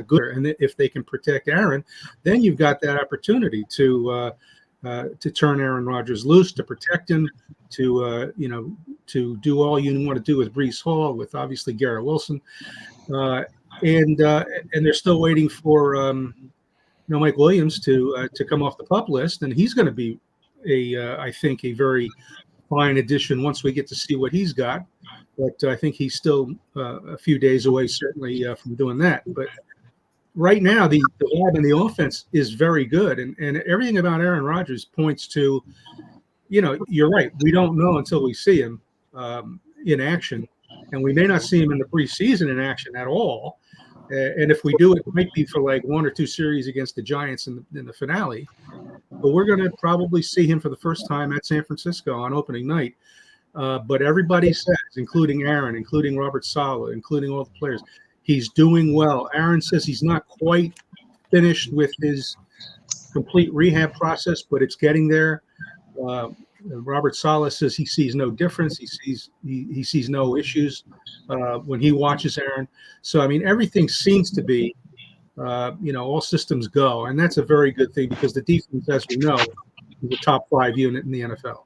good. And if they can protect Aaron, then you've got that opportunity to turn Aaron Rodgers loose, to protect him, to do all you want to do with Breece Hall, with obviously Garrett Wilson, uh, and they're still waiting for Mike Williams to come off the pup list, and he's going to be I think a very fine addition once we get to see what he's got. But I think he's still a few days away, certainly from doing that. But right now, the vibe in the offense is very good, and everything about Aaron Rodgers points to, you're right. We don't know until we see him in action, and we may not see him in the preseason in action at all. And if we do, it might be for like one or two series against the Giants in the finale. But we're going to probably see him for the first time at San Francisco on opening night. But everybody says, including Aaron, including Robert Saleh, including all the players, he's doing well. Aaron says he's not quite finished with his complete rehab process, but it's getting there. Robert Saleh says he sees no difference. He sees no issues when he watches Aaron. So, I mean, everything seems to be, all systems go. And that's a very good thing because the defense, as we know, is the top 5 unit in the NFL.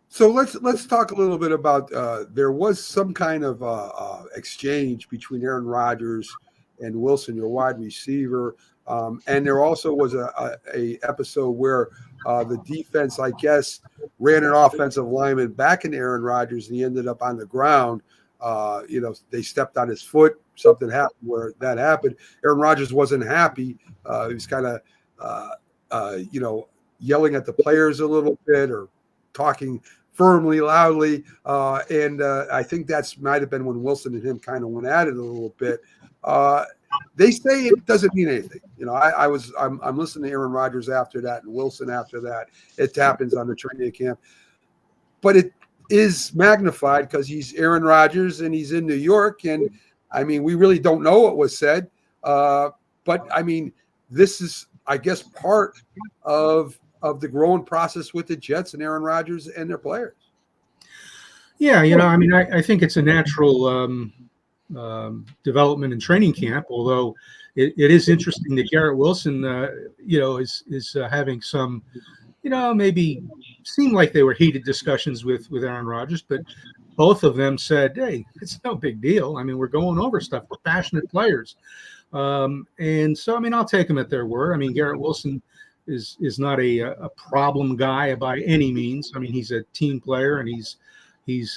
So let's talk a little bit about there was some kind of exchange between Aaron Rodgers and Wilson, your wide receiver, and there also was a episode where the defense, I guess, ran an offensive lineman back in Aaron Rodgers, and he ended up on the ground. They stepped on his foot. Something happened where that happened. Aaron Rodgers wasn't happy. He was kind of, yelling at the players a little bit or talking firmly, loudly. And I think that's might have been when Wilson and him kind of went at it a little bit. They say it doesn't mean anything. I'm listening to Aaron Rodgers after that and Wilson after that. It happens on the training camp. But it is magnified because he's Aaron Rodgers and he's in New York. And, I mean, we really don't know what was said. But, I mean, this is, I guess, part of the growing process with the Jets and Aaron Rodgers and their players. Yeah, I think it's a natural development in training camp, although it is interesting that Garrett Wilson, is having some, maybe seemed like they were heated discussions with Aaron Rodgers, but both of them said, hey, it's no big deal. I mean, we're going over stuff. We're passionate players. And so, I mean, I'll take them at their word. I mean, Garrett Wilson is not a problem guy by any means. I mean, he's a team player, and he's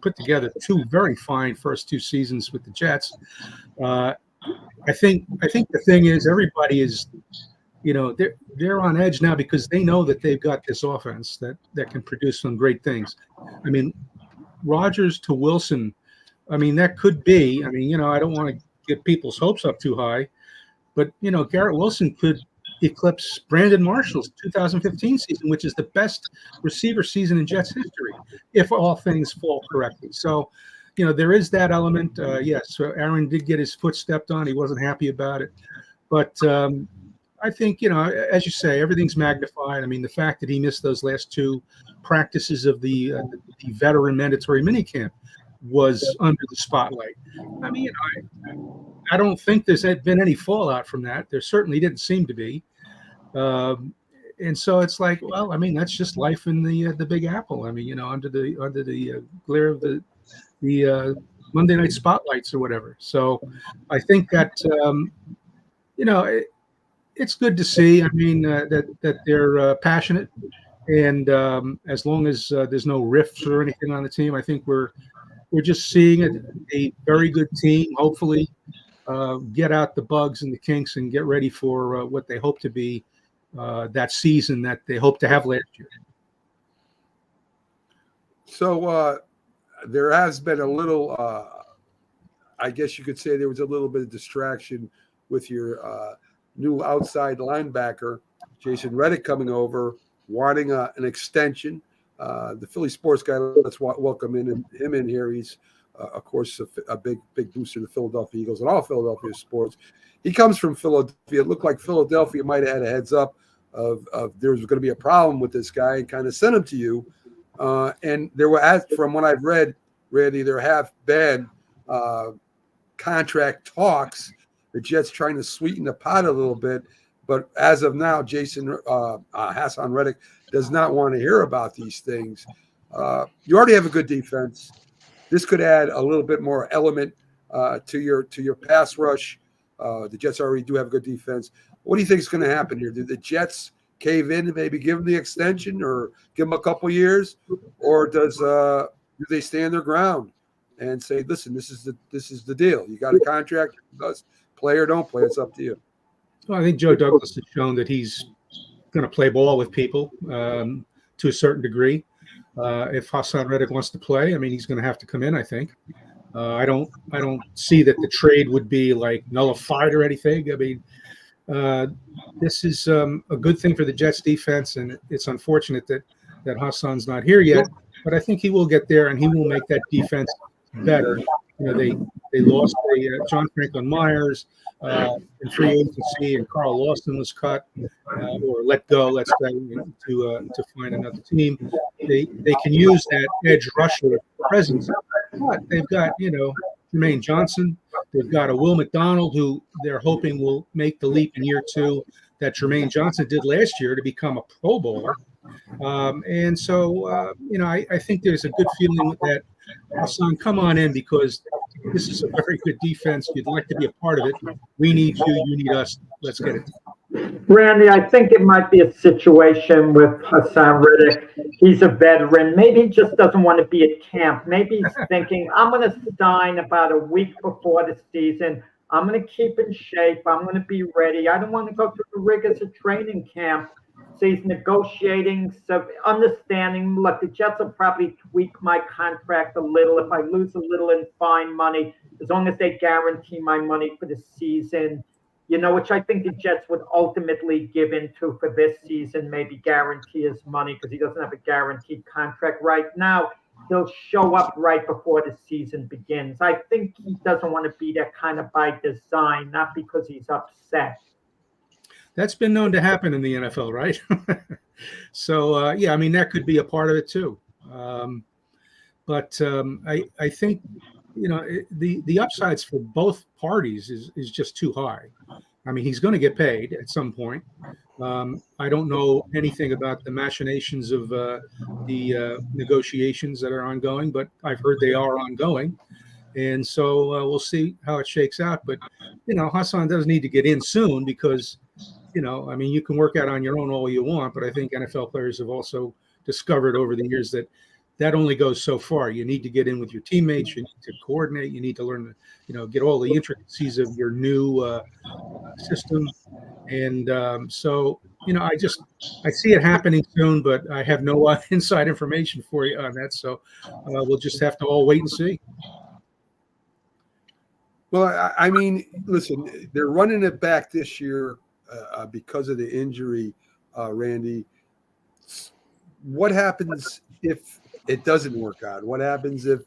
put together 2 very fine first 2 seasons with the Jets. I think the thing is everybody is, they're on edge now because they know that they've got this offense that can produce some great things. I mean, Rodgers to Wilson, I mean, that could be. I mean, I don't want to get people's hopes up too high, but Garrett Wilson could eclipse Brandon Marshall's 2015 season, which is the best receiver season in Jets history, if all things fall correctly. So, there is that element. Yes, so Aaron did get his foot stepped on. He wasn't happy about it. But I think, as you say, everything's magnified. I mean, the fact that he missed those last 2 practices of the veteran mandatory minicamp was under the spotlight. I mean, I don't think there's been any fallout from that. There certainly didn't seem to be. And so it's like, well, I mean, that's just life in the Big Apple. I mean, under the glare of the Monday night spotlights or whatever. So I think that it's good to see. I mean, that they're passionate, and as long as there's no rifts or anything on the team, I think we're just seeing a very good team. Hopefully, get out the bugs and the kinks and get ready for what they hope to be that season that they hope to have last year. So there has been a little, I guess you could say there was a little bit of distraction with your new outside linebacker, Jason Reddick, coming over, wanting an extension. The Philly sports guy, let's welcome him in here. He's, of course, a big booster to the Philadelphia Eagles and all Philadelphia sports. He comes from Philadelphia. It looked like Philadelphia might have had a heads up of there was going to be a problem with this guy and kind of sent him to you. And there were, from what I've read, Randy, there have been contract talks. The Jets trying to sweeten the pot a little bit. But as of now, Hassan Reddick does not want to hear about these things. You already have a good defense. This could add a little bit more element to your pass rush. The Jets already do have a good defense. What do you think is going to happen here? Do the Jets cave in and maybe give them the extension or give them a couple years, or do they stand their ground and say, "Listen, this is the deal. You got a contract. Play or don't play. It's up to you." Well, I think Joe Douglas has shown that he's going to play ball with people to a certain degree. If Hassan Reddick wants to play, I mean, he's going to have to come in, I think. I don't see that the trade would be like nullified or anything. I mean, this is a good thing for the Jets defense, and it's unfortunate that Hassan's not here yet. But I think he will get there, and he will make that defense better. You know, they lost John Franklin Myers in free agency, and Carl Lawson was cut or let go, let's say, to find another team. They can use that edge rusher presence, but they've got Jermaine Johnson. They've got a Will McDonald who they're hoping will make the leap in year 2 that Jermaine Johnson did last year to become a Pro Bowler. And so, I think there's a good feeling that Hassan, come on in, because this is a very good defense. You'd like to be a part of it. We need you. You need us. Let's get it. Randy, I think it might be a situation with Hassan Reddick. He's a veteran. Maybe he just doesn't want to be at camp. Maybe he's thinking, I'm going to sign about a week before the season. I'm going to keep in shape. I'm going to be ready. I don't want to go through the rigors of training camp. So he's negotiating, so understanding, look, the Jets will probably tweak my contract a little. If I lose a little in fine money, as long as they guarantee my money for the season, which I think the Jets would ultimately give into for this season, maybe guarantee his money because he doesn't have a guaranteed contract right now. He'll show up right before the season begins. I think he doesn't want to be there kind of by design, not because he's upset. That's been known to happen in the NFL, right? So, I mean, that could be a part of it too. But I think, the upsides for both parties is just too high. I mean, he's going to get paid at some point. I don't know anything about the machinations of the negotiations that are ongoing, but I've heard they are ongoing. And so we'll see how it shakes out. But, Hassan does need to get in soon because, I mean, you can work out on your own all you want, but I think NFL players have also discovered over the years that only goes so far. You need to get in with your teammates. You need to coordinate. You need to learn to, get all the intricacies of your new system. And so, I see it happening soon, but I have no inside information for you on that. So we'll just have to all wait and see. Well, I mean, listen, they're running it back this year because of the injury, Randy. What happens if it doesn't work out? What happens if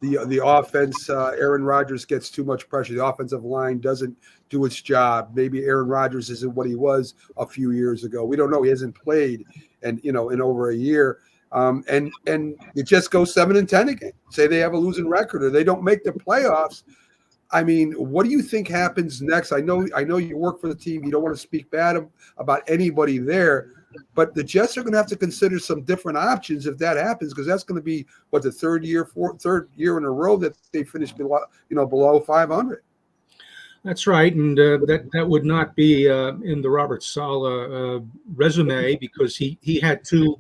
the offense, Aaron Rodgers gets too much pressure? The offensive line doesn't do its job. Maybe Aaron Rodgers isn't what he was a few years ago. We don't know. He hasn't played in over a year. And it just goes 7-10 again. Say they have a losing record or they don't make the playoffs. I mean, what do you think happens next? I know you work for the team. You don't want to speak bad about anybody there, but the Jets are going to have to consider some different options if that happens, because that's going to be the third year in a row that they finished below 500. That's right, and that would not be in the Robert Saleh resume, because he had two.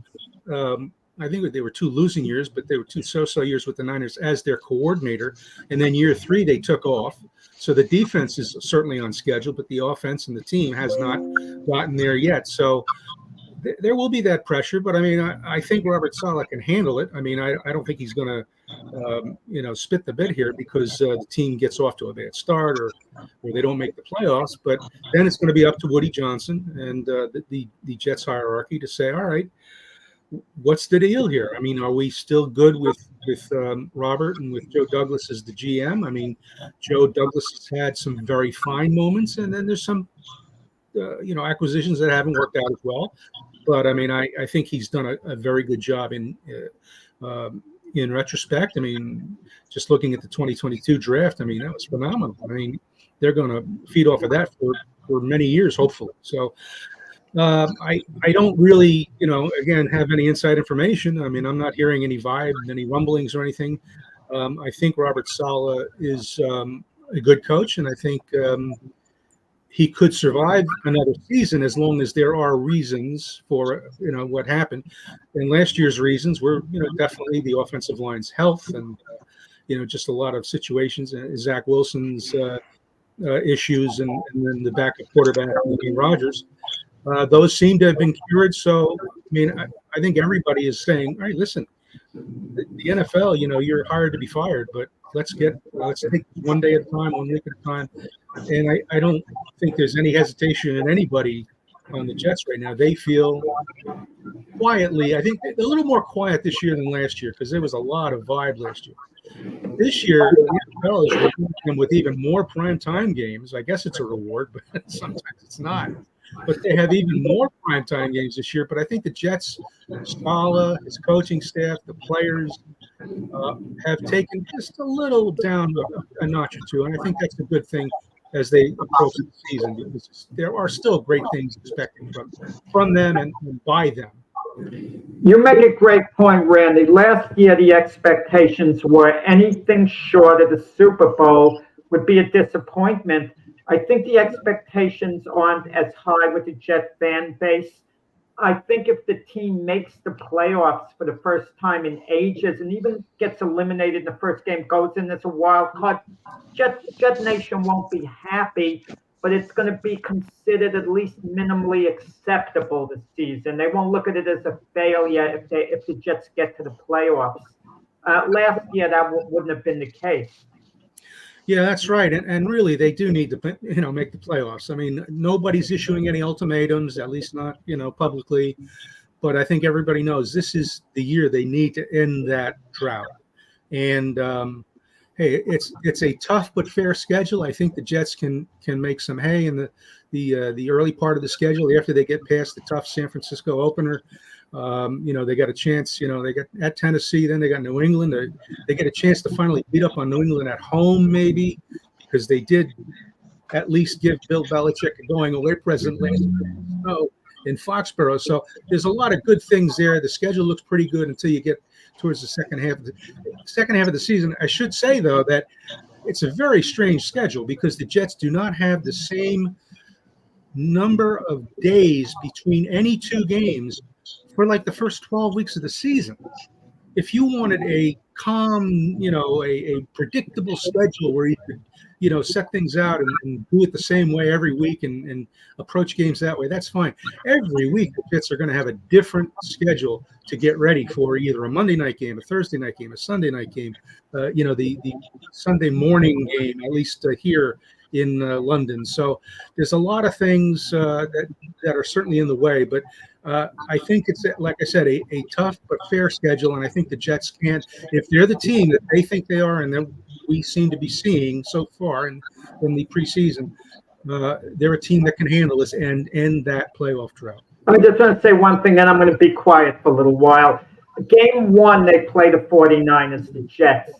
I think they were 2 losing years, but they were 2 so-so years with the Niners as their coordinator. And then year 3, they took off. So the defense is certainly on schedule, but the offense and the team has not gotten there yet. So there will be that pressure. But, I mean, I think Robert Saleh can handle it. I mean, I don't think he's going to, spit the bit here because the team gets off to a bad start or they don't make the playoffs. But then it's going to be up to Woody Johnson and the Jets hierarchy to say, all right, what's the deal here? I mean, are we still good with Robert and with Joe Douglas as the GM? I mean, Joe Douglas has had some very fine moments, and then there's some, acquisitions that haven't worked out as well. But I mean, I think he's done a very good job in in retrospect, I mean, just looking at the 2022 draft, I mean, that was phenomenal. I mean, they're going to feed off of that for many years, hopefully. So I don't really, again, have any inside information. I mean, I'm not hearing any vibe, any rumblings or anything. I think Robert Saleh is a good coach, and I think he could survive another season as long as there are reasons for what happened. And last year's reasons were definitely the offensive line's health and just a lot of situations. Zach Wilson's issues, and then the backup quarterback, Aaron Rodgers. Those seem to have been cured. So, I mean, I think everybody is saying, all right, listen, the NFL, you're hired to be fired, but let's take one day at a time, 1 week at a time. And I don't think there's any hesitation in anybody on the Jets right now. They feel quietly, I think a little more quiet this year than last year, because there was a lot of vibe last year. This year, the NFL is rewarding them with even more primetime games. I guess it's a reward, but sometimes it's not. But they have even more primetime games this year. But I think the Jets, Saleh, his coaching staff, the players have taken just a little down a notch or two. And I think that's a good thing as they approach the season, because there are still great things expected from them and by them. You make a great point, Randy. Last year, the expectations were anything short of the Super Bowl would be a disappointment. I think the expectations aren't as high with the Jet fan base. I think if the team makes the playoffs for the first time in ages and even gets eliminated in the first game, goes in as a wild card, Jet Nation won't be happy, but it's going to be considered at least minimally acceptable this season. They won't look at it as a failure if the Jets get to the playoffs. Last year, that wouldn't have been the case. Yeah, that's right. And really, they do need to, make the playoffs. I mean, nobody's issuing any ultimatums, at least not, publicly. But I think everybody knows this is the year they need to end that drought. And, hey, it's a tough but fair schedule. I think the Jets can make some hay in the early part of the schedule after they get past the tough San Francisco opener. They got a chance, they got at Tennessee, then they got New England. They get a chance to finally beat up on New England at home, maybe, because they did at least give Bill Belichick a going away present last year in Foxborough. So there's a lot of good things there. The schedule looks pretty good until you get towards the second half of the season. I should say, though, that it's a very strange schedule because the Jets do not have the same number of days between any two games for like the first 12 weeks of the season. If you wanted a calm, a predictable schedule where you could, set things out and do it the same way every week and approach games that way, that's fine. Every week, the Jets are going to have a different schedule to get ready for either a Monday night game, a Thursday night game, a Sunday night game, the Sunday morning game, at least here in London. So there's a lot of things that are certainly in the way, but I think it's, like I said, a tough but fair schedule, and I think the Jets can't, if they're the team that they think they are and that we seem to be seeing so far in the preseason, they're a team that can handle this and end that playoff drought. I just want to say one thing, then I'm going to be quiet for a little while. Game one, they play the 49ers, the Jets.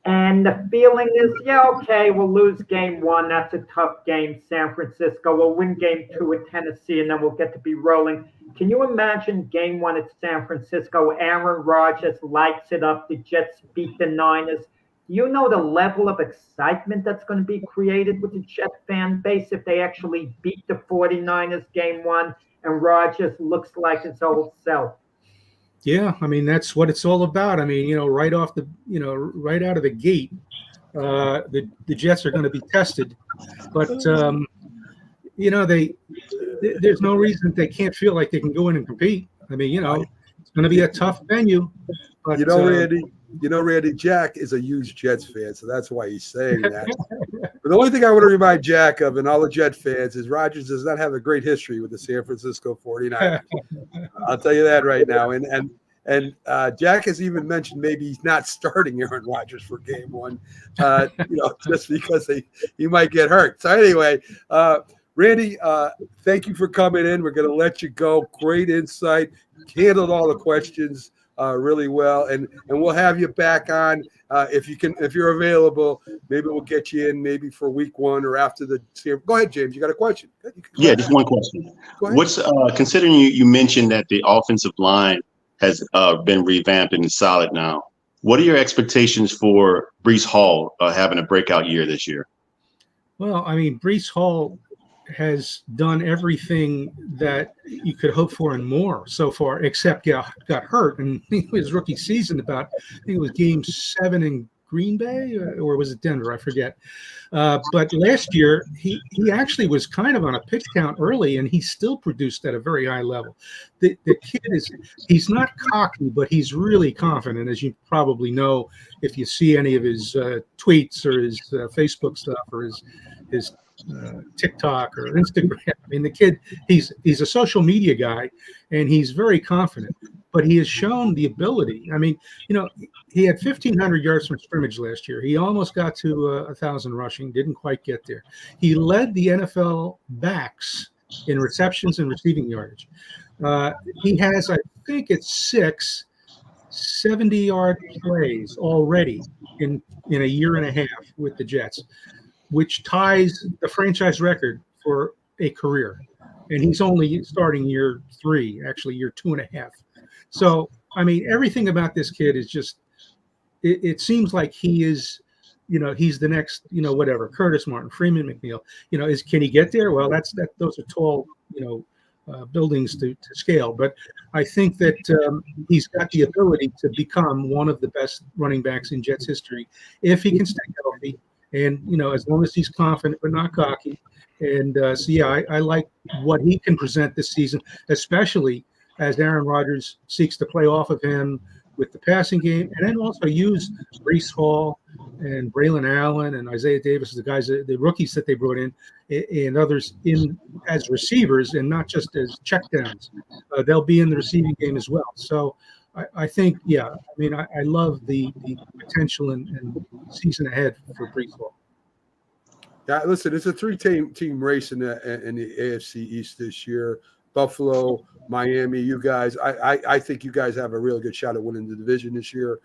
And the feeling is, okay, we'll lose game one. That's a tough game. San Francisco. We'll win game two at Tennessee, and then we'll get to be rolling. Can you imagine game one at San Francisco? Aaron Rodgers lights it up. The Jets beat the Niners. You know the level of excitement that's going to be created with the Jet fan base if they actually beat the 49ers game one and Rodgers looks like his old self. Yeah, I mean, that's what it's all about. I mean, right out of the gate, the Jets are going to be tested, but there's no reason they can't feel like they can go in and compete. I mean, it's going to be a tough venue. But, Randy, Jack is a huge Jets fan, so that's why he's saying that. But the only thing I want to remind Jack of and all the Jet fans is Rodgers does not have a great history with the San Francisco 49ers. I'll tell you that right now. And Jack has even mentioned maybe he's not starting Aaron Rodgers for game one, just because he might get hurt. So anyway, Randy, thank you for coming in. We're going to let you go. Great insight. Handled all the questions really well, and we'll have you back on if you're available. Maybe we'll get you in maybe for week 1 or after the. Go ahead, James. You got a question? Yeah, just one question. What's considering you mentioned that the offensive line has been revamped and is solid now? What are your expectations for Breece Hall having a breakout year this year? Well, I mean, Breece Hall has done everything that you could hope for and more so far, except got hurt in his rookie season. I think it was game 7 in Green Bay, or was it Denver? I forget. But last year, he actually was kind of on a pitch count early, and he still produced at a very high level. The kid he's not cocky, but he's really confident, as you probably know if you see any of his tweets or his Facebook stuff or his TikTok or Instagram. I mean, the kid, he's a social media guy, and he's very confident. But he has shown the ability. I mean, he had 1,500 yards from scrimmage last year. He almost got to 1,000 rushing, didn't quite get there. He led the NFL backs in receptions and receiving yardage. He has, I think it's 6 70-yard plays already in a year and a half with the Jets, which ties the franchise record for a career. And he's only starting year 3, actually year 2.5. So, I mean, everything about this kid is just, it seems like he is, he's the next, whatever, Curtis Martin, Freeman McNeil, can he get there? Well, those are tall, buildings to scale. But I think that he's got the ability to become one of the best running backs in Jets history if he can stay healthy. And, as long as he's confident but not cocky. And so, yeah, I like what he can present this season, especially as Aaron Rodgers seeks to play off of him with the passing game, and then also use Breece Hall and Braylon Allen and Isaiah Davis, the guys, the rookies that they brought in, and others in as receivers and not just as checkdowns. They'll be in the receiving game as well. So I think, yeah, I mean, I love the potential and season ahead for Breece Hall. Yeah, listen, it's a 3-team race in the AFC East this year. Buffalo, Miami, you guys. I think you guys have a really good shot at winning the division this year.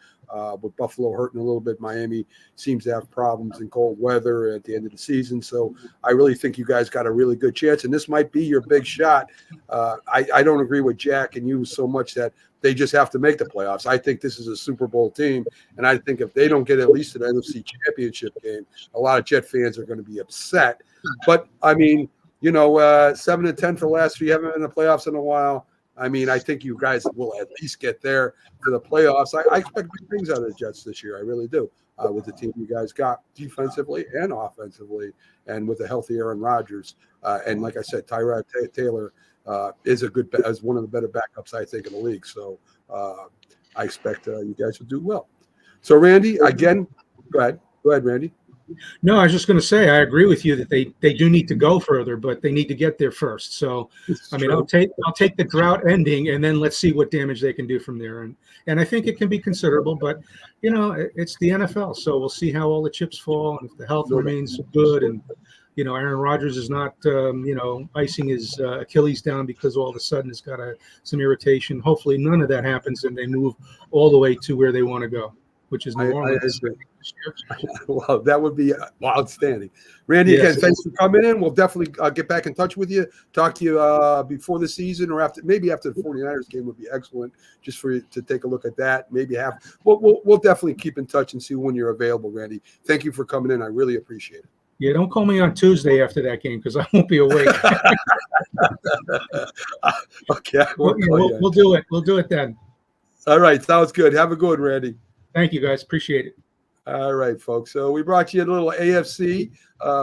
With Buffalo hurting a little bit, Miami seems to have problems in cold weather at the end of the season. So I really think you guys got a really good chance, and this might be your big shot. I don't agree with Jack and you so much that they just have to make the playoffs. I think this is a Super Bowl team, and I think if they don't get at least an NFC Championship game, a lot of Jet fans are going to be upset. But, I mean, 7-10 for the last 3. You haven't been in the playoffs in a while. I mean, I think you guys will at least get there for the playoffs. I expect big things out of the Jets this year. I really do, with the team you guys got defensively and offensively, and with a healthy Aaron Rodgers. And like I said, Tyrod Taylor is one of the better backups, I think, in the league. So I expect you guys will do well. So, Randy, again, go ahead. Go ahead, Randy. No, I was just going to say, I agree with you that they do need to go further, but they need to get there first. So, I mean, I'll take the drought ending, and then let's see what damage they can do from there. And I think it can be considerable, but it's the NFL, so we'll see how all the chips fall, and if the health remains good, and Aaron Rodgers is not icing his Achilles down because all of a sudden it's got some irritation. Hopefully, none of that happens, and they move all the way to where they want to go, which is New Orleans. Well, that would be outstanding. Randy, again, thanks for coming in. We'll definitely get back in touch with you, talk to you before the season or after the 49ers game would be excellent, just for you to take a look at that. Maybe we'll definitely keep in touch and see when you're available, Randy. Thank you for coming in. I really appreciate it. Yeah, don't call me on Tuesday after that game because I won't be awake. Okay. We'll do it. We'll do it then. All right. Sounds good. Have a good one, Randy. Thank you, guys. Appreciate it. All right, folks. So we brought you a little AFC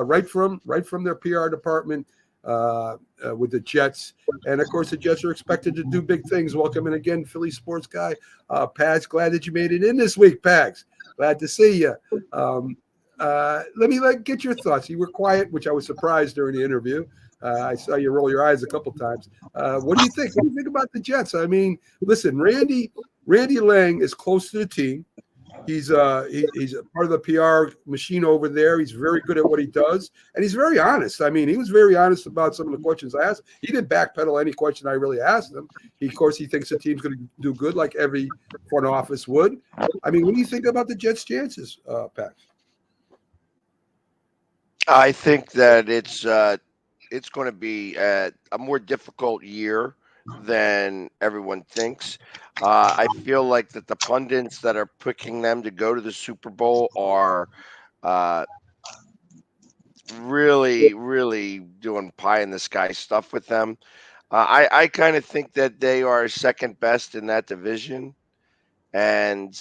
right from their PR department with the Jets. And, of course, the Jets are expected to do big things. Welcome in again, Philly sports guy. Pags, glad that you made it in this week, Pags. Glad to see you. Let me get your thoughts. You were quiet, which I was surprised during the interview. I saw you roll your eyes a couple times. What do you think? What do you think about the Jets? I mean, listen, Randy Lang is close to the team. He's he's a part of the PR machine over there. He's very good at what he does, and he's very honest. I mean, he was very honest about some of the questions I asked. He didn't backpedal any question I really asked him. Of course, he thinks the team's going to do good, like every front office would. I mean, what do you think about the Jets' chances, Pat? I think that it's going to be a more difficult year than everyone thinks. I feel like that the pundits that are picking them to go to the Super Bowl are really, really doing pie in the sky stuff with them. I kind of think that they are second best in that division, and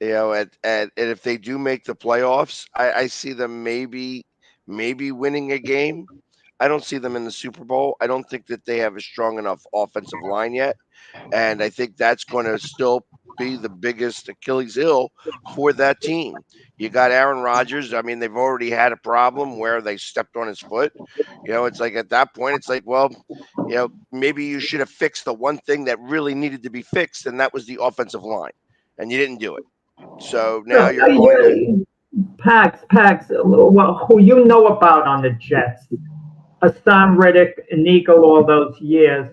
and if they do make the playoffs, I see them maybe winning a game. I don't see them in the Super Bowl. I don't think that they have a strong enough offensive line yet. And I think that's going to still be the biggest Achilles heel for that team. You got Aaron Rodgers. I mean, they've already had a problem where they stepped on his foot. It's like at that point, it's like, well, maybe you should have fixed the one thing that really needed to be fixed, and that was the offensive line. And you didn't do it. So now you're going to. Pax, well, who you know about on the Jets, Hassan Riddick, an Eagle all those years,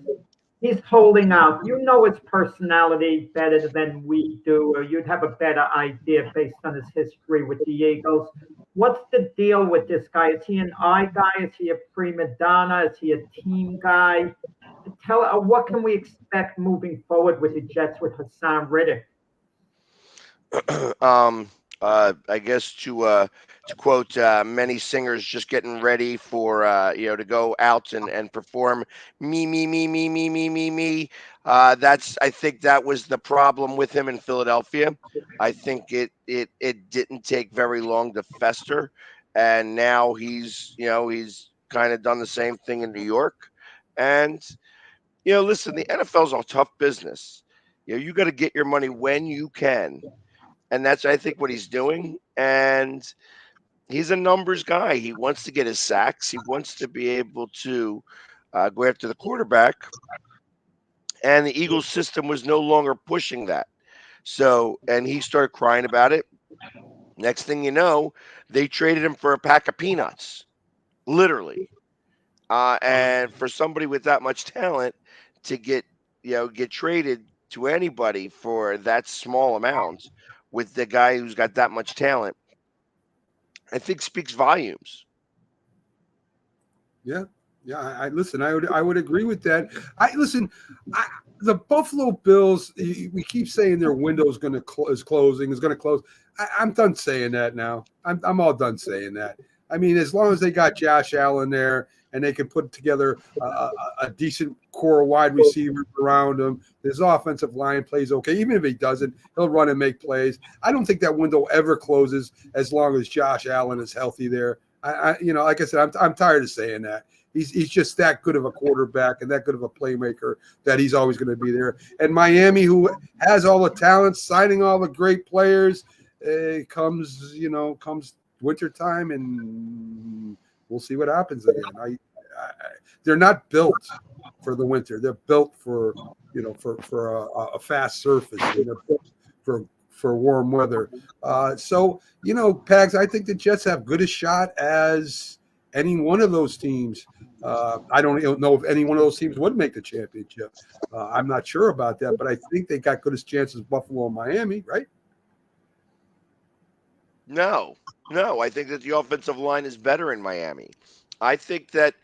he's holding out. You know his personality better than we do, or you'd have a better idea based on his history with the Eagles. What's the deal with this guy? Is he an eye guy? Is he a prima donna? Is he a team guy? What can we expect moving forward with the Jets with Hassan Riddick? I guess to quote many singers just getting ready for to go out and perform me. I think that was the problem with him in Philadelphia. I think it didn't take very long to fester, and now he's kind of done the same thing in New York. And listen, the NFL's a tough business. You got to get your money when you can. And that's, I think, what he's doing. And he's a numbers guy. He wants to get his sacks. He wants to be able to go after the quarterback. And the Eagles system was no longer pushing that. So, and he started crying about it. Next thing you know, they traded him for a pack of peanuts, literally. And for somebody with that much talent to get traded to anybody for that small amount, with the guy who's got that much talent, I think speaks volumes. Yeah. I listen. I would agree with that. The Buffalo Bills. We keep saying their window is going to close. I'm done saying that now. I'm all done saying that. I mean, as long as they got Josh Allen there and they can put together a decent core wide receiver around him, his offensive line plays okay. Even if he doesn't, he'll run and make plays. I don't think that window ever closes as long as Josh Allen is healthy there. Like I said, I'm tired of saying that. He's just that good of a quarterback and that good of a playmaker that he's always going to be there. And Miami, who has all the talent, signing all the great players, comes wintertime, and we'll see what happens again. They're not built for the winter. They're built for a fast surface. They're built for warm weather. So Pags, I think the Jets have good a shot as any one of those teams. I don't know if any one of those teams would make the championship. I'm not sure about that, but I think they got good as chances as Buffalo and Miami, right? No, I think that the offensive line is better in Miami. I think that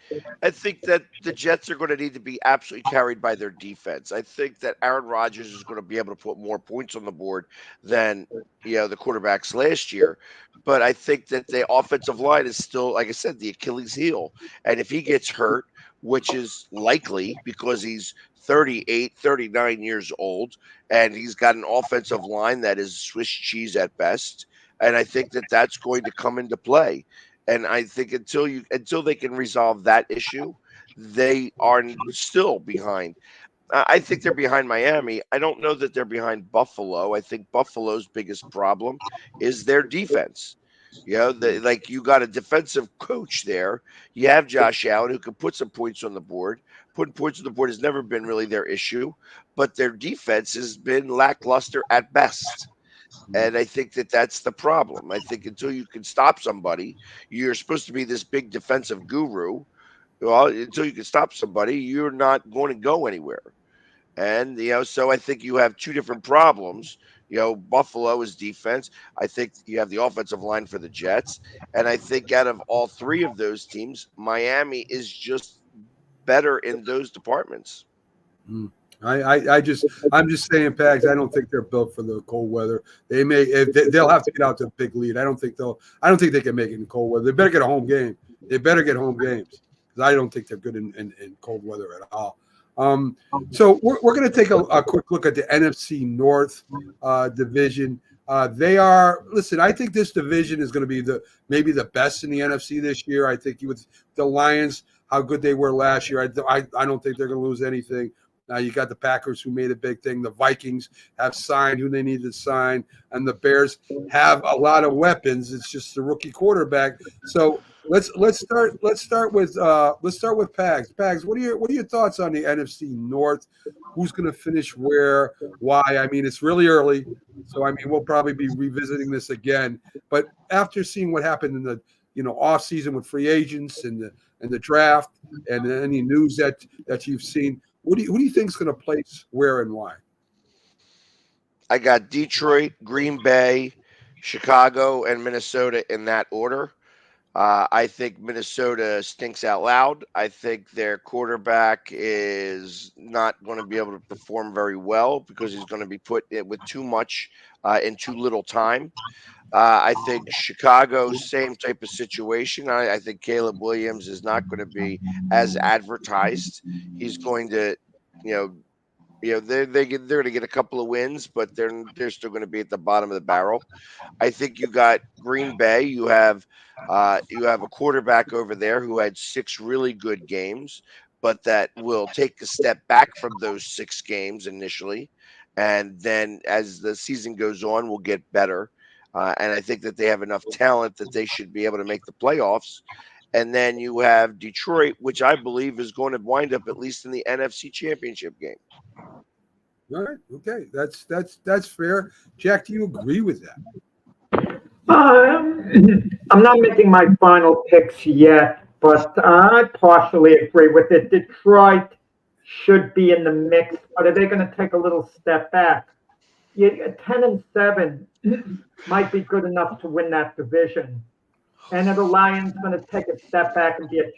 the Jets are going to need to be absolutely carried by their defense. I think that Aaron Rodgers is going to be able to put more points on the board than the quarterbacks last year. But I think that the offensive line is still, like I said, the Achilles heel. And if he gets hurt, which is likely because he's 38, 39 years old, and he's got an offensive line that is Swiss cheese at best. And I think that that's going to come into play. And I think until they can resolve that issue, they are still behind. I think they're behind Miami. I don't know that they're behind Buffalo. I think Buffalo's biggest problem is their defense. You got a defensive coach there. You have Josh Allen who can put some points on the board. Putting points on the board has never been really their issue, but their defense has been lackluster at best. And I think that that's the problem. I think until you can stop somebody, you're supposed to be this big defensive guru. Well, until you can stop somebody, you're not going to go anywhere. And, so I think you have two different problems. Buffalo is defense. I think you have the offensive line for the Jets. And I think out of all three of those teams, Miami is just better in those departments. I'm just saying, Pags. I don't think they're built for the cold weather. They'll have to get out to a big lead. I don't think they can make it in cold weather. They better get a home game. They better get home games because I don't think they're good in cold weather at all. So we're going to take a quick look at the NFC North division. Listen, I think this division is going to be maybe the best in the NFC this year. I think with the Lions, how good they were last year, I don't think they're going to lose anything. Now you got the Packers who made a big thing. The Vikings have signed who they need to sign, and the Bears have a lot of weapons. It's just the rookie quarterback. So let's start with Pags. Pags, what are your thoughts on the NFC North? Who's going to finish where? Why? I mean, it's really early, so I mean we'll probably be revisiting this again. But after seeing what happened in the off season with free agents and the draft and any news that you've seen. Who do you think is going to place where and why? I got Detroit, Green Bay, Chicago, and Minnesota in that order. I think Minnesota stinks out loud. I think their quarterback is not going to be able to perform very well because he's going to be put with too much in too little time. I think Chicago, same type of situation. I think Caleb Williams is not going to be as advertised. He's going to, they're going to get a couple of wins, but they're still going to be at the bottom of the barrel. I think you got Green Bay. You have a quarterback over there who had 6 really good games, but that will take a step back from those 6 games initially, and then as the season goes on, will get better. And I think that they have enough talent that they should be able to make the playoffs. And then you have Detroit, which I believe is going to wind up at least in the NFC Championship game. All right. Okay. That's fair. Jack, do you agree with that? I'm not making my final picks yet, but I partially agree with it. Detroit should be in the mix, but are they going to take a little step back? 10-7 might be good enough to win that division. And are the Lions going to take a step back and be a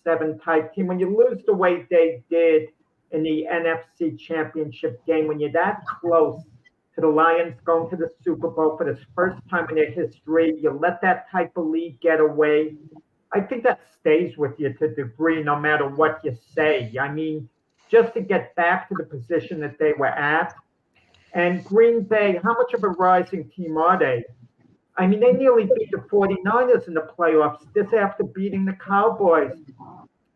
10-7 type team? When you lose the way they did in the NFC Championship game, when you're that close to the Lions going to the Super Bowl for the first time in their history, you let that type of lead get away. I think that stays with you to a degree, no matter what you say. I mean, just to get back to the position that they were at. And Green Bay, how much of a rising team are they? I mean, they nearly beat the 49ers in the playoffs this after beating the Cowboys.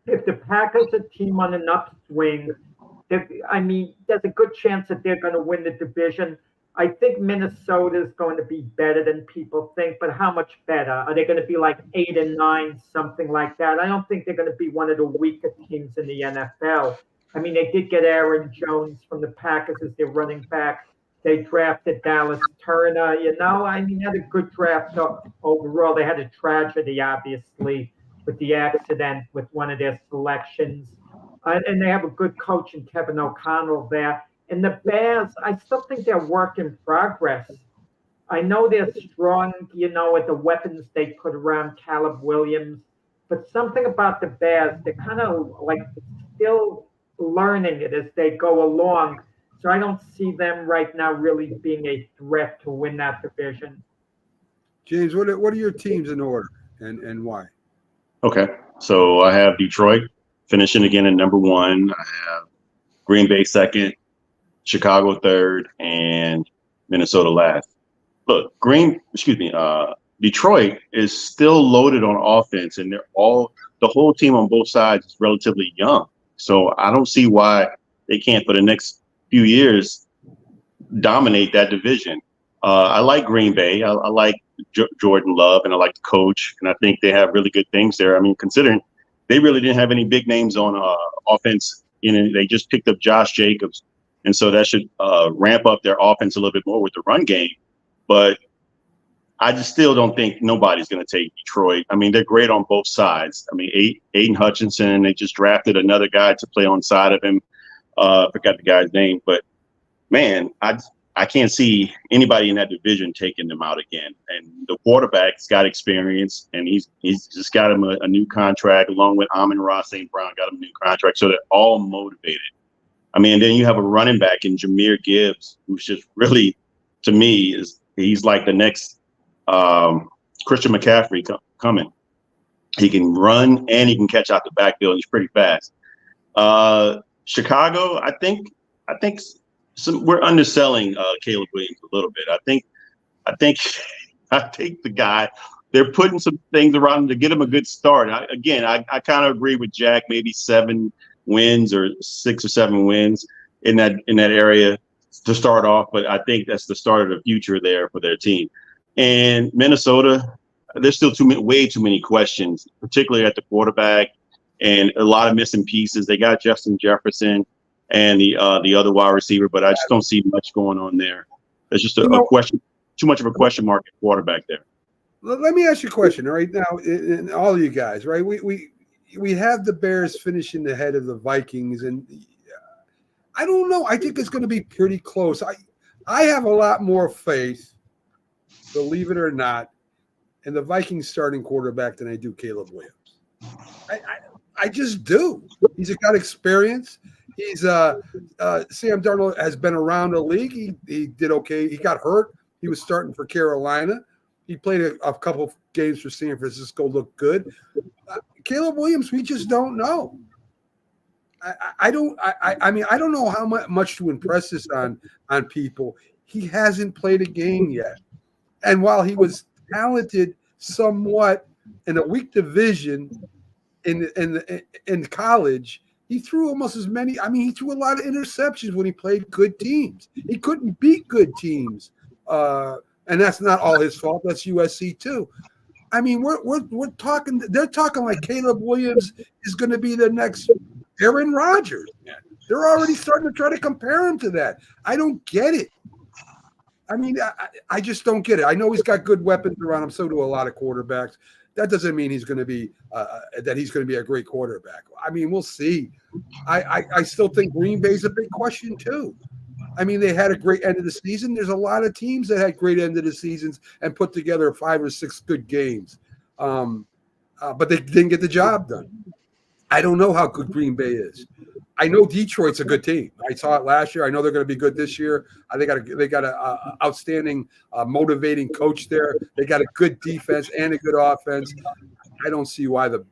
If the Packers are a team on an upswing, there's a good chance that they're going to win the division. I think Minnesota is going to be better than people think, but how much better? Are they going to be like 8-9, something like that? I don't think they're going to be one of the weaker teams in the NFL. I mean, they did get Aaron Jones from the Packers as their running back. They drafted Dallas Turner. They had a good draft overall. They had a tragedy, obviously, with the accident with one of their selections. And they have a good coach in Kevin O'Connell there. And the Bears, I still think they're work in progress. I know they're strong, with the weapons they put around Caleb Williams. But something about the Bears, they're kind of like still learning it as they go along. So I don't see them right now really being a threat to win that division. James, what are your teams in order and why? Okay. So I have Detroit finishing again at number 1. I have Green Bay second, Chicago third, and Minnesota last. Look, Detroit is still loaded on offense, and the whole team on both sides is relatively young. So I don't see why they can't, for the next few years, dominate that division. I like Green Bay. I like Jordan Love, and I like the coach, and I think they have really good things there. I mean, considering they really didn't have any big names on offense, they just picked up Josh Jacobs, and so that should ramp up their offense a little bit more with the run game. but I just still don't think nobody's going to take Detroit. I mean, they're great on both sides. I mean, Aiden Hutchinson, they just drafted another guy to play on side of him. I forgot the guy's name, but man, I can't see anybody in that division taking them out again. And the quarterback's got experience, and he's just got him a new contract along with Amon-Ra St. Brown, got him a new contract. So they're all motivated. I mean, then you have a running back in Jahmyr Gibbs, who's just really, to me, he's like the next Christian McCaffrey coming. He can run and he can catch out the backfield. He's pretty fast. Chicago, I think we're underselling Caleb Williams a little bit. I think the guy, they're putting some things around him to get him a good start. I kind of agree with Jack. Maybe 7 wins or 6 or 7 wins in that area to start off. But I think that's the start of the future there for their team. And Minnesota, there's still way too many questions, particularly at the quarterback, and a lot of missing pieces. They got Justin Jefferson and the other wide receiver, but I just don't see much going on there. There's just a question, too much of a question mark at quarterback there. Let me ask you a question. All right, now, and all of you guys, right? We have the Bears finishing ahead of the Vikings, and I don't know. I think it's going to be pretty close. I have a lot more faith, believe it or not, in the Vikings starting quarterback than I do Caleb Williams. I just do. He's got experience. He's Sam Darnold has been around the league. He did okay. He got hurt. He was starting for Carolina. He played a couple of games for San Francisco, looked good. Caleb Williams, we just don't know. I mean, I don't know how much to impress this on people. He hasn't played a game yet. And while he was talented somewhat in a weak division in college, he threw almost as many. I mean, he threw a lot of interceptions when he played good teams. He couldn't beat good teams, and that's not all his fault. That's USC too. I mean, we're talking. They're talking like Caleb Williams is going to be the next Aaron Rodgers. They're already starting to try to compare him to that. I don't get it. I mean, I just don't get it. I know he's got good weapons around him. So do a lot of quarterbacks. That doesn't mean he's going to be a great quarterback. I mean, we'll see. I still think Green Bay's a big question too. I mean, they had a great end of the season. There's a lot of teams that had great end of the seasons and put together 5 or 6 good games, but they didn't get the job done. I don't know how good Green Bay is. I know Detroit's a good team. I saw it last year. I know they're going to be good this year. They got a outstanding, motivating coach there. They got a good defense and a good offense. I don't see why the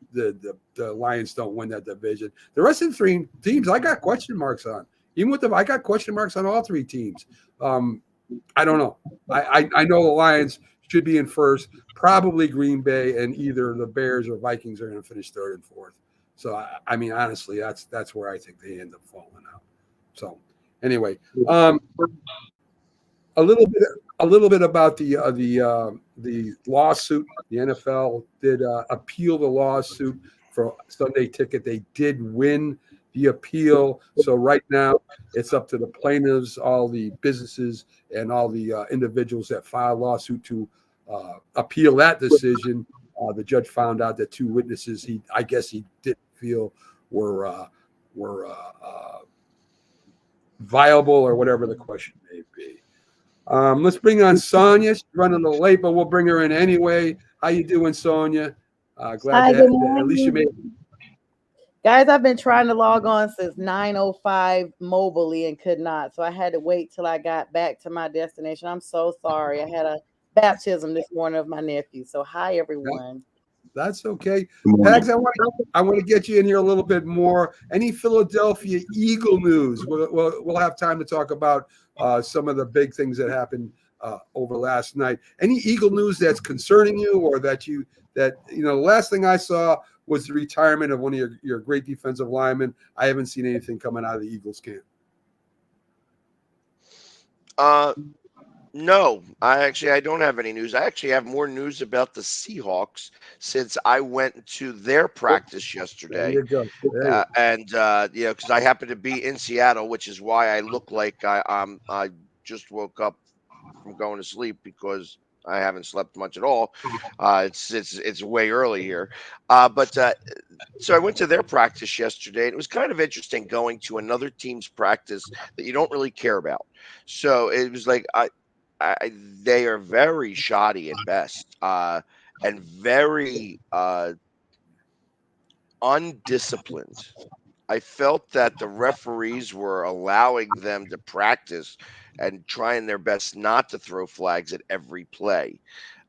Lions don't win that division. The rest of the 3 teams, I got question marks on. Even with I got question marks on all 3 teams. I don't know. I know the Lions should be in first. Probably Green Bay, and either the Bears or Vikings are going to finish 3rd and 4th. So I mean, honestly, that's where I think they end up falling out. So anyway, a little bit about the lawsuit. The NFL did appeal the lawsuit for Sunday Ticket. They did win the appeal. So right now it's up to the plaintiffs, all the businesses, and all the individuals that filed a lawsuit to appeal that decision. The judge found out that 2 witnesses I guess he didn't feel were viable, or whatever the question may be. Let's bring on Sonia. She's running a little late, but we'll bring her in anyway. How you doing, Sonia? Glad to have, at least you made. Guys, I've been trying to log on since 9:05 mobilely and could not, so I had to wait till I got back to my destination. I'm so sorry. I had a baptism this morning of my nephew. So hi, everyone. That's okay. Pags, I want to get you in here a little bit more. Any Philadelphia Eagle news? We'll have time to talk about some of the big things that happened over last night. Any Eagle news that's concerning you, or that the last thing I saw was the retirement of one of your great defensive linemen. I haven't seen anything coming out of the Eagles camp. No, I don't have any news. I actually have more news about the Seahawks, since I went to their practice yesterday. There you go. Because I happen to be in Seattle, which is why I look like I just woke up from going to sleep because I haven't slept much at all. It's way early here, so I went to their practice yesterday, and it was kind of interesting going to another team's practice that you don't really care about. So it was like they are very shoddy at best, and very undisciplined. I felt that the referees were allowing them to practice and trying their best not to throw flags at every play.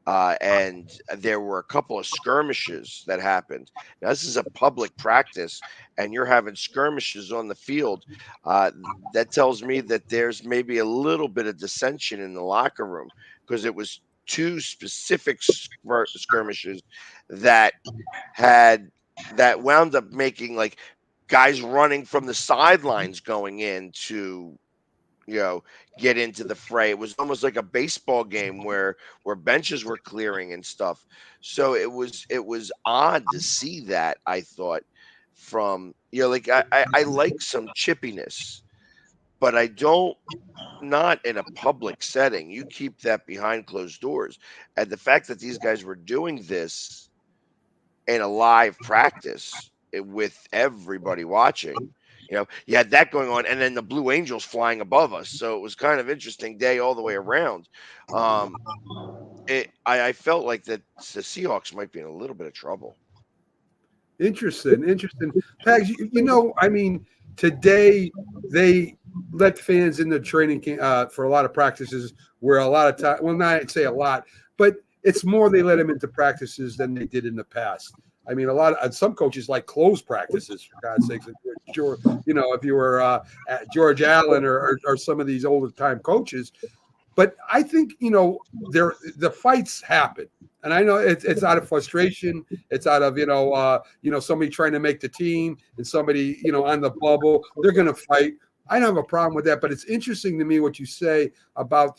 And there were a couple of skirmishes that happened. Now, this is a public practice, and you're having skirmishes on the field. That tells me that there's maybe a little bit of dissension in the locker room, because it was two specific skirmishes that wound up making like guys running from the sidelines going in to, get into the fray. It was almost like a baseball game where benches were clearing and stuff. So it was odd to see that, I thought, from, like I like some chippiness, but I don't, not in a public setting. You keep that behind closed doors. And the fact that these guys were doing this in a live practice with everybody watching, you had that going on, and then the Blue Angels flying above us. So it was kind of interesting day all the way around. I felt like that the Seahawks might be in a little bit of trouble. Interesting. Pags, I mean, today they let fans in the training camp for a lot of practices where a lot of time, well, not say a lot, but it's more they let them into practices than they did in the past. I mean, some coaches like closed practices, for God's sakes. If you were at George Allen or some of these older time coaches. But I think, the fights happen. And I know it's out of frustration. It's out of, somebody trying to make the team and somebody, on the bubble. They're going to fight. I don't have a problem with that. But it's interesting to me what you say about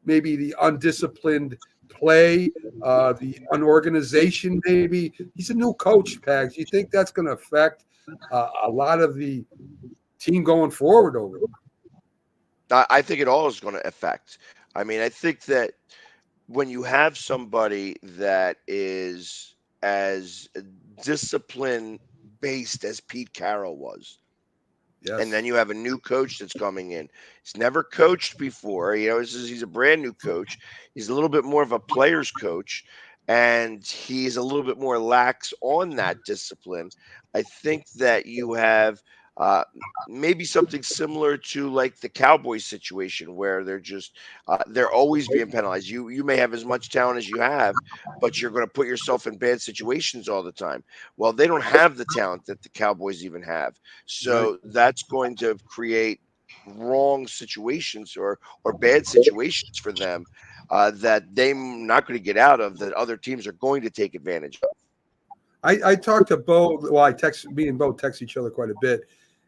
maybe the undisciplined play, the unorganization. Maybe he's a new coach, Pags. Do you think that's going to affect a lot of the team going forward over it? I think it all is going to affect. I mean, I think that when you have somebody that is as discipline based as Pete Carroll was, yes, and then you have a new coach that's coming in. He's never coached before. He's a brand new coach. He's a little bit more of a player's coach, and he's a little bit more lax on that discipline. I think that you have maybe something similar to like the Cowboys situation, where they're always being penalized. You may have as much talent as you have, but you're going to put yourself in bad situations all the time. Well, they don't have the talent that the Cowboys even have. So that's going to create wrong situations or bad situations for them that they're not going to get out of, that other teams are going to take advantage of. I talked to Bo. Well, me and Bo text each other quite a bit.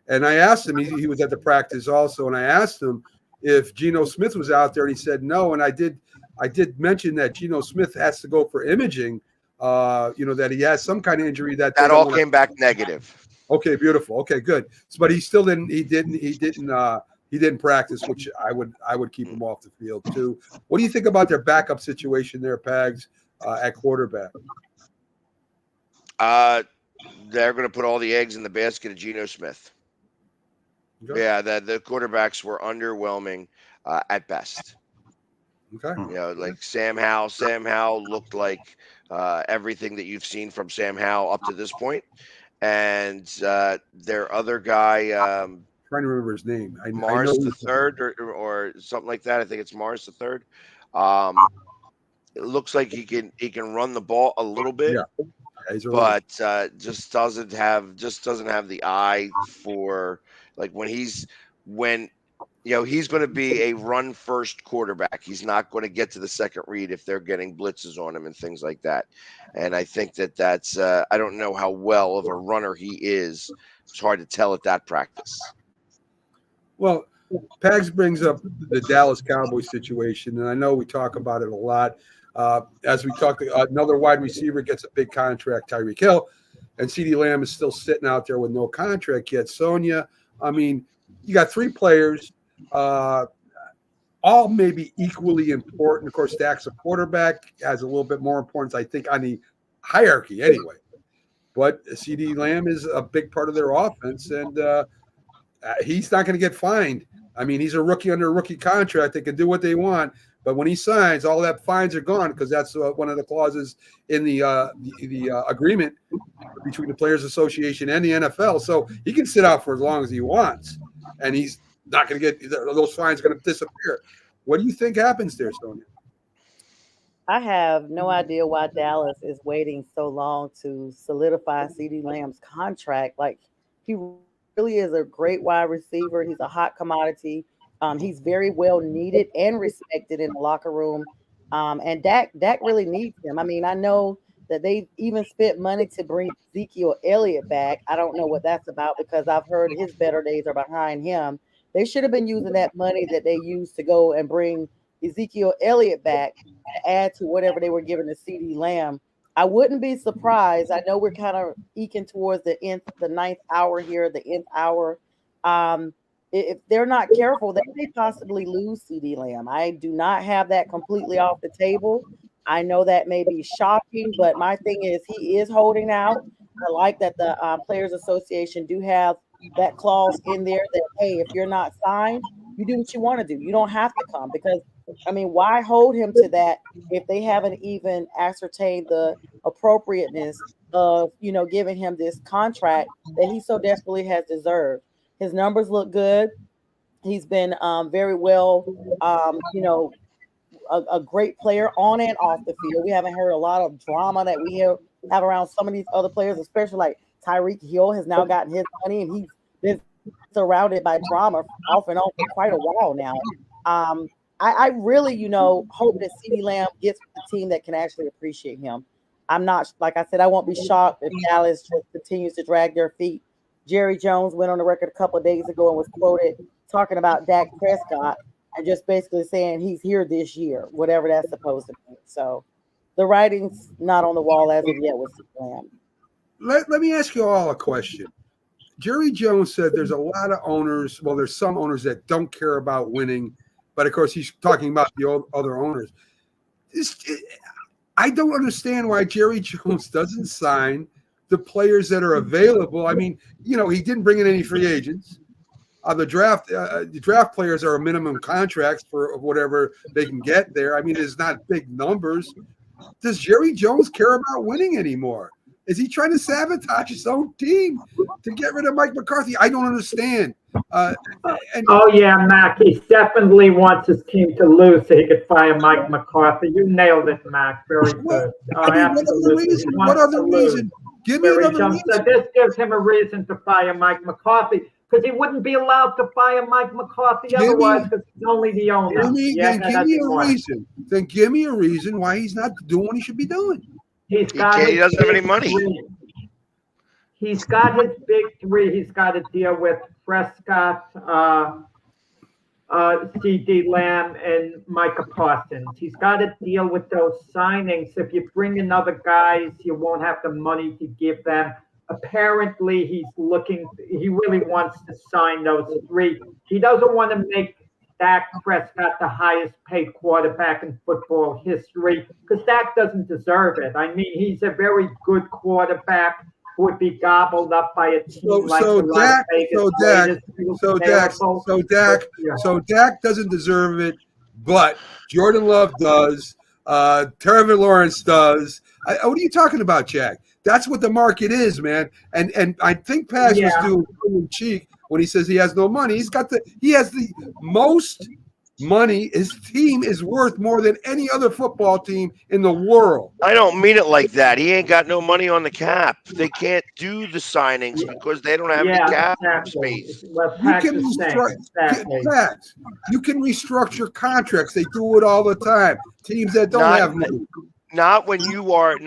And I asked him, he was at the practice also, and I asked him if Geno Smith was out there, and he said no. And I did mention that Geno Smith has to go for imaging, that he has some kind of injury that all came back negative. Okay, beautiful. Okay, good. But he still didn't practice, which I would keep him off the field too. What do you think about their backup situation there, Pags, at quarterback? They're going to put all the eggs in the basket of Geno Smith. Okay. Yeah, the quarterbacks were underwhelming at best. Okay. Like Sam Howell. Sam Howell looked like everything that you've seen from Sam Howell up to this point. And their other guy, trying to remember his name. Mars the Third or something like that. I think it's Mars the Third. It looks like he can run the ball a little bit. Yeah. But just doesn't have the eye for, like, he's going to be a run first quarterback. He's not going to get to the second read if they're getting blitzes on him and things like that. And I think that's I don't know how well of a runner he is. It's hard to tell at that practice. Well, Pags brings up the Dallas Cowboys situation, and I know we talk about it a lot. As we talked, another wide receiver gets a big contract, Tyreek Hill, and CeeDee Lamb is still sitting out there with no contract yet. Sonia, I mean, you got three players. all may be equally important. Of course, Dak's a quarterback, has a little bit more importance, I think, on the hierarchy anyway. But CeeDee Lamb is a big part of their offense, and he's not going to get fined. I mean, he's a rookie under a rookie contract. They can do what they want. But when he signs, all that fines are gone because that's one of the clauses in the agreement between the Players Association and the NFL. So he can sit out for as long as he wants, and he's not going to get those fines going to disappear. What do you think happens there, Sonia? I have no idea why Dallas is waiting so long to solidify CeeDee Lamb's contract. Like, he really is a great wide receiver. He's a hot commodity. He's very well needed and respected in the locker room. And Dak really needs him. I mean, I know that they even spent money to bring Ezekiel Elliott back. I don't know what that's about because I've heard his better days are behind him. They should have been using that money that they used to go and bring Ezekiel Elliott back to add to whatever they were giving to CeeDee Lamb. I wouldn't be surprised. I know we're kind of eking towards the ninth hour here, the nth hour. If they're not careful, they may possibly lose CeeDee Lamb. I do not have that completely off the table. I know that may be shocking, but my thing is he is holding out. I like that the Players Association do have that clause in there that, hey, if you're not signed, you do what you want to do. You don't have to come because, I mean, why hold him to that if they haven't even ascertained the appropriateness of, giving him this contract that he so desperately has deserved? His numbers look good. He's been very well, a great player on and off the field. We haven't heard a lot of drama that we have around some of these other players, especially like Tyreek Hill has now gotten his money and he's been surrounded by drama off and on for quite a while now. I really, hope that CeeDee Lamb gets a team that can actually appreciate him. I'm not, like I said, I won't be shocked if Dallas just continues to drag their feet. Jerry Jones went on the record a couple of days ago and was quoted talking about Dak Prescott and just basically saying he's here this year, whatever that's supposed to mean. So the writing's not on the wall as of yet with Lamb. Let me ask you all a question. Jerry Jones said there's a lot of owners. Well, there's some owners that don't care about winning, but of course he's talking about the other owners. I don't understand why Jerry Jones doesn't sign the players that are available. I mean, he didn't bring in any free agents. The draft players are minimum contracts for whatever they can get there. I mean, it's not big numbers. Does Jerry Jones care about winning anymore? Is he trying to sabotage his own team to get rid of Mike McCarthy? I don't understand. Oh, yeah, Mac. He definitely wants his team to lose so he could fire Mike McCarthy. You nailed it, Mac. Very good. What other reason? Give me another reason. So this gives him a reason to fire Mike McCarthy because he wouldn't be allowed to fire Mike McCarthy otherwise because he's only the owner. Then give me a reason why he's not doing what he should be doing. He doesn't have any money. He's got his big three. He's got to deal with Prescott, CeeDee Lamb, and Micah Parsons. He's got to deal with those signings. If you bring in other guys, you won't have the money to give them. Apparently, he really wants to sign those three. He doesn't want to make Dak Prescott the highest paid quarterback in football history because Dak doesn't deserve it. I mean, he's a very good quarterback who would be gobbled up by a team So Dak doesn't deserve it, but Jordan Love does. Trevor Lawrence does. What are you talking about, Jack? That's what the market is, man. And I think Paz was doing tongue cheek when he says he has no money. He has the most money. His team is worth more than any other football team in the world. I don't mean it like that. He ain't got no money on the cap. They can't do the signings because they don't have the cap space. You can restructure contracts. They do it all the time. Teams that don't have money. Not when you are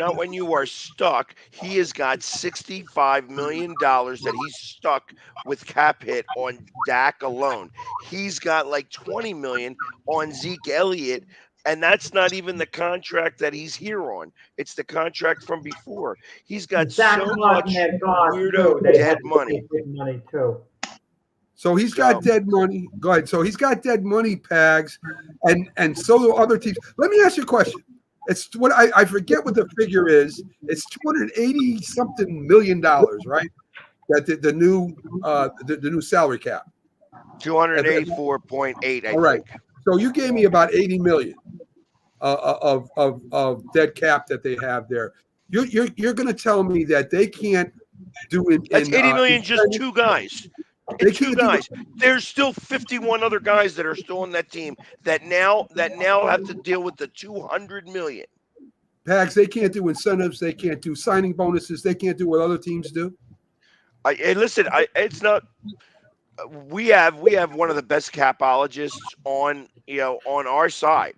stuck. He has got $65 million that he's stuck with cap hit on Dak alone. He's got like $20 million on Zeke Elliott, and that's not even the contract that he's here on. It's the contract from before. He's got so much weirdo dead money. So he's got dead money. Go ahead. So he's got dead money, Pags, and so do other teams. Let me ask you a question. It's what I forget what the figure is. It's $280 something million, right? That the new salary cap. 284.8. I All right. think. So you gave me about 80 million of dead cap that they have there. You're going to tell me that they can't do it? That's 80 million, just two guys. They Two can't guys. There's still 51 other guys that are still on that team that now have to deal with the 200 million. Pags, they can't do incentives. They can't do signing bonuses. They can't do what other teams do. Listen, it's not. We have one of the best capologists on our side.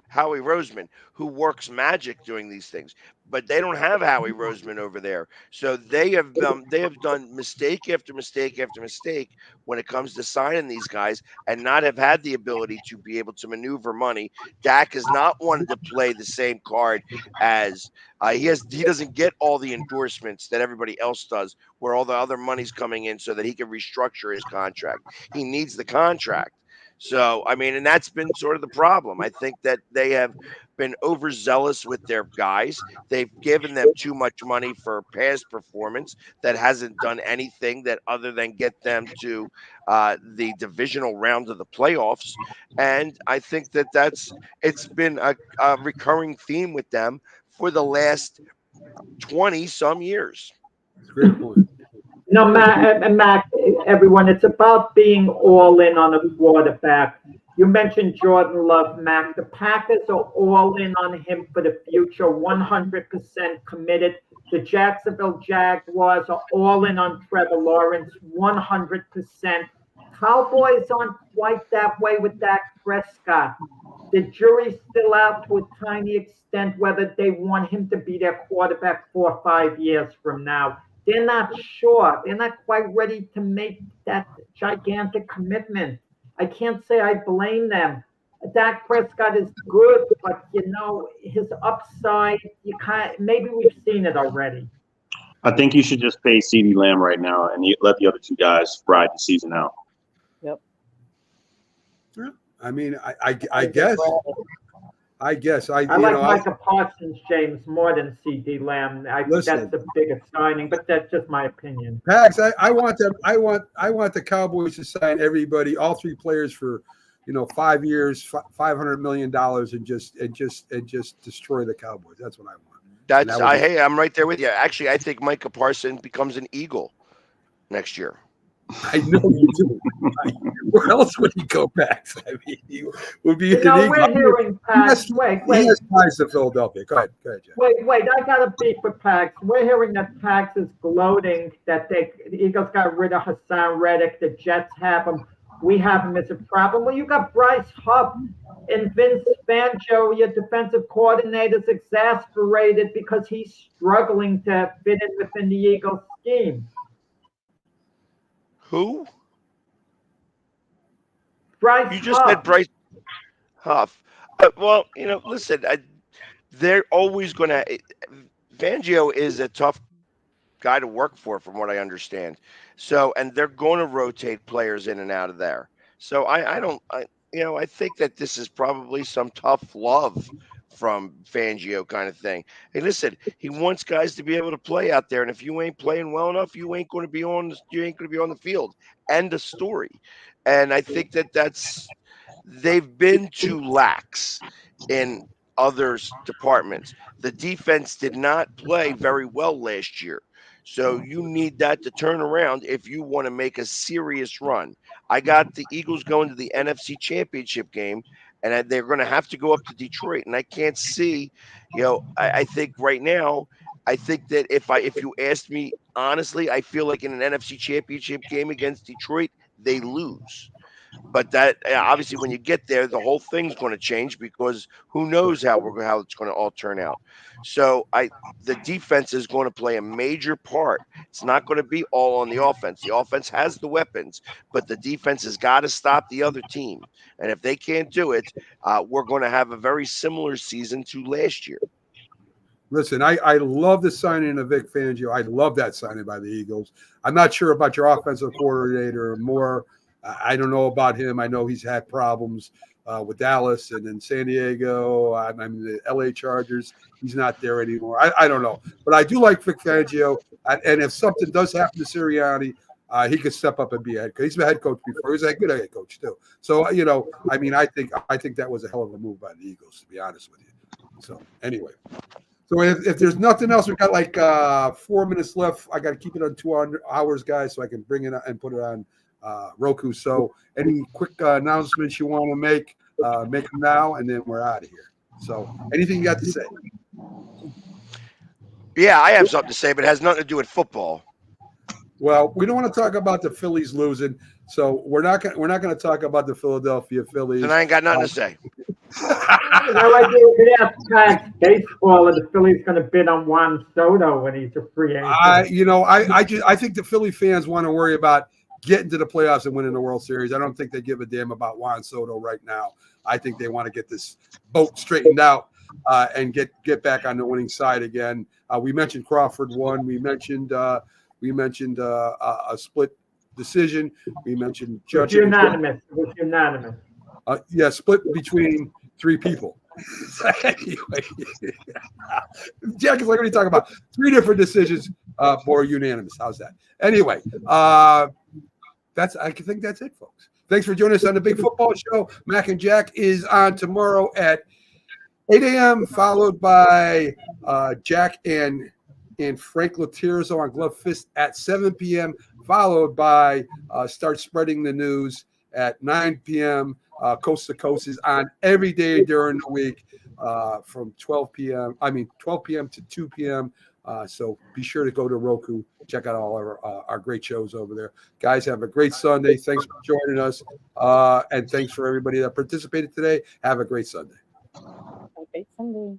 Howie Roseman, who works magic doing these things. But they don't have Howie Roseman over there, so they have done mistake after mistake after mistake when it comes to signing these guys, and not have had the ability to be able to maneuver money. Dak has not wanted to play the same card as he doesn't get all the endorsements that everybody else does, where all the other money's coming in so that he can restructure his contract. He needs the contract. So, I mean, and that's been sort of the problem. I think that they have been overzealous with their guys. They've given them too much money for past performance that hasn't done anything that other than get them to the divisional round of the playoffs. And I think that it's been a recurring theme with them for the last 20 some years. That's a great point. No, Mac, everyone, it's about being all in on a quarterback. You mentioned Jordan Love, Mac. The Packers are all in on him for the future, 100% committed. The Jacksonville Jaguars are all in on Trevor Lawrence, 100%. Cowboys aren't quite that way with Dak Prescott. The jury's still out to a tiny extent whether they want him to be their quarterback 4 or 5 years from now. They're not sure. They're not quite ready to make that gigantic commitment. I can't say I blame them. Dak Prescott is good, but his upside, maybe we've seen it already. I think you should just pay CeeDee Lamb right now and let the other two guys ride the season out. Yep. I mean, I guess. I like Micah Parsons, James, more than CeeDee Lamb. I think that's the biggest signing, but that's just my opinion. Pags, I want the Cowboys to sign everybody, all three players for 5 years, $500 million, and just destroy the Cowboys. That's what I want. Hey, I'm right there with you. Actually, I think Micah Parsons becomes an Eagle next year. I know you do. Where else would he go back? I mean, he would be. We're hearing Pags. Wait. He has ties to Philadelphia. Go ahead, Jeff. Wait. I got a beef with Pags. We're hearing that Pags is gloating that the Eagles got rid of Hassan Reddick. The Jets have him. We have him as a problem. Well, you got Bryce Huff and Vince Fangio, your defensive coordinator's exasperated because he's struggling to fit in within the Eagles scheme. Who? Bryce You just Huff. said Bryce Huff. Well, listen, they're always going to. Fangio is a tough guy to work for, from what I understand. So, and they're going to rotate players in and out of there. So I think that this is probably some tough love from Fangio kind of thing. Hey, listen, he wants guys to be able to play out there, and if you ain't playing well enough, you ain't going to be on the field. End of story. And I think they've been too lax in others departments. The defense did not play very well last year. So you need that to turn around if you want to make a serious run. I got the Eagles going to the NFC Championship game, and they're going to have to go up to Detroit. And I can't see, I think right now, I think that if you asked me honestly, I feel like in an NFC Championship game against Detroit, they lose. But that obviously, when you get there, the whole thing's going to change because who knows how it's going to all turn out. So the defense is going to play a major part. It's not going to be all on the offense. The offense has the weapons, but the defense has got to stop the other team. And if they can't do it, we're going to have a very similar season to last year. Listen, I love the signing of Vic Fangio. I love that signing by the Eagles. I'm not sure about your offensive coordinator more. I don't know about him. I know he's had problems with Dallas and in San Diego. I mean, the LA Chargers. He's not there anymore. I don't know. But I do like Vic Fangio. And if something does happen to Sirianni, he could step up and be a head coach. He's been a head coach before. He's a good head coach, too. So, you know, I mean, I think that was a hell of a move by the Eagles, to be honest with you. So, anyway. So if there's nothing else, we've got like 4 minutes left. I got to keep it on 2 hours, guys, so I can bring it and put it on Roku. So any quick announcements you want to make them now, and then we're out of here. So anything you got to say? Yeah, I have something to say, but it has nothing to do with football. Well, we don't want to talk about the Phillies losing, so we're not going to talk about the Philadelphia Phillies. And I ain't got nothing to say. You know, I do could ask Pat baseball, and the Phillies going to bid on Juan Soto when he's a free agent. I think the Philly fans want to worry about getting to the playoffs and winning the World Series. I don't think they give a damn about Juan Soto right now. I think they want to get this boat straightened out and get back on the winning side again. We mentioned Crawford won. We mentioned a split decision. We mentioned Judge. It was unanimous. Yeah, split between 3 people. Anyway, Jack is like, what are you talking about? 3 different decisions for unanimous. How's that? Anyway, I think that's it, folks. Thanks for joining us on the Big Football Show. Mac and Jack is on tomorrow at 8 a.m., followed by Jack and Frank Latirzo on Glove Fist at 7 p.m., followed by Start Spreading the News at 9 p.m. Coast to Coast is on every day during the week from 12 p.m. to 2 p.m. So be sure to go to Roku. Check out all our great shows over there. Guys, have a great Sunday. Thanks for joining us. And thanks for everybody that participated today. Have a great Sunday. Have a great Sunday.